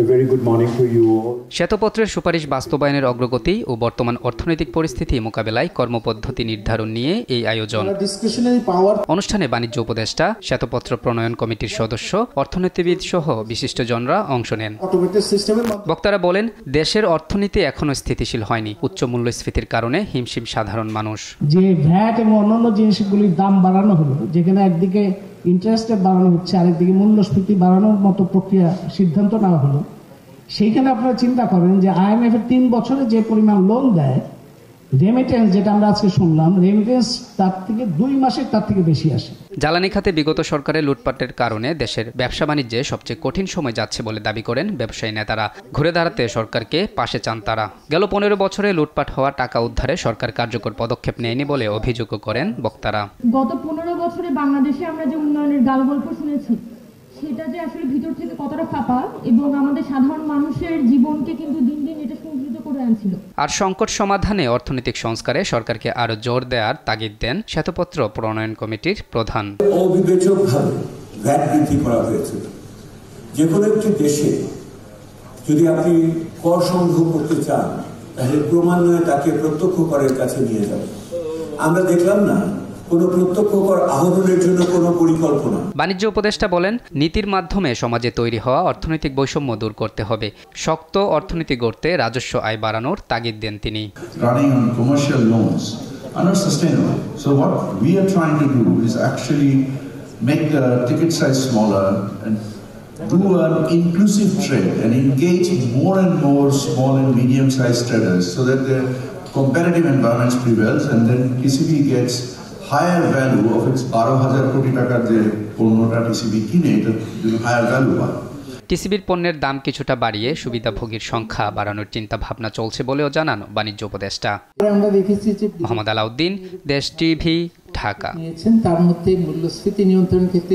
A very good morning to you all. শ্বেতপত্রের সুপারিশ বাস্তবায়নের অগ্রগতি ও বর্তমান অর্থনৈতিক পরিস্থিতি মোকাবেলায় কর্মপদ্ধতি নির্ধারণ নিয়ে এই আয়োজন। অনুষ্ঠানে বাণিজ্য উপদেষ্টা, শ্বেতপত্র প্রণয়ন কমিটির সদস্য, অর্থনীতিবিদ সহ বিশিষ্টজনরা অংশ নেন। বক্তারা বলেন, দেশের অর্থনীতি এখনো স্থিতিশীল হয়নি। উচ্চ মূল্যস্ফীতির কারণে হিমশিম সাধারণ মানুষ। যে ভ্যাট এবং অন্যান্য জিনিসগুলির দাম বাড়ানো হলো, যেখানে একদিকে ইন্টারেস্ট রেট বাড়ানো হচ্ছে, আরেকদিকে মূল্যস্ফীতি বাড়ানোর মতো প্রক্রিয়া সিদ্ধান্ত নেওয়া হলো। সেইখানে আপনারা চিন্তা করেন যে IMF এর 3 বছরে যে পরিমাণ লোন দেয়, রেমিটেন্স যেটা আমরা আজকে শুনলাম, রেমিটেন্স তার থেকে 2 মাসের তার থেকে বেশি আসে। জ্বালানি খাতে বিগত সরকারের লুটপাটের কারণে দেশের ব্যবসা বাণিজ্যে সবচেয়ে কঠিন সময় যাচ্ছে বলে দাবি করেন ব্যবসায়ী নেতারা। ঘুরে দাঁড়াতে সরকারকে পাশে চান তারা। গেল 15 বছরে লুটপাট হওয়া টাকা উদ্ধারে সরকার কার্যকর পদক্ষেপ নেয়নি বলে অভিযোগও করেন বক্তারা। গত 15 বছরে বাংলাদেশে আমরা যে উন্নয়নের গল্প শুনেছি, সেটা যে আসলে ভিতর থেকে কতটা ফাঁপা এবং আমাদের সাধারণ মানুষের জীবনকে কিন্তু দিন দিন এটা সংকীর্ণ করে আনছিল। আর সংকট সমাধানে অর্থনৈতিক সংস্কারে সরকারকে আরো জোর দেওয়ার তাগিদ দেন শ্বেতপত্র প্রণয়ন কমিটির প্রধান। অবিবেচকভাবে ভ্যাট বৃদ্ধি করা হয়েছে। যে কোনো একটি দেশে যদি আপনি কর সংগ্রহ করতে চান, তাহলে ক্রমান্বয়ে তাকে প্রত্যক্ষ করের কাছে নিয়ে যাবেন। আমরা দেখলাম না কোনো প্রত্যক্ষ কর আহরণের জন্য কোনো পরিকল্পনা। বাণিজ্য উপদেষ্টা বলেন, নীতির মাধ্যমে সমাজে তৈরি হওয়া অর্থনৈতিক বৈষম্য দূর করতে হবে। শক্ত অর্থনীতি গড়তে রাজস্ব আয় বাড়ানোর তাগিদ দেন তিনি। Running on commercial loans are not sustainable. So what we are trying to do is actually make the ticket size smaller and do an inclusive trade and engage more and more small and medium-sized traders so that the competitive environment prevails and then TCB gets higher value of its 12,000 কোটি টাকার যে পণ্যটা TCB কিনে, এটা higher value পায়। টিসিবির পণ্যের দাম কিছুটা বাড়িয়ে সুবিধাভোগীর সংখ্যা বাড়ানোর চিন্তা ভাবনা চলছে বলেও জানান বাণিজ্য উপদেষ্টা। আমরা দেখেছি যে মোহাম্মদ আলাউদ্দিন, দেশ টিভি, ঢাকা। তার মধ্যে মূল্যস্ফীতি নিয়ন্ত্রণ ক্ষেত্রে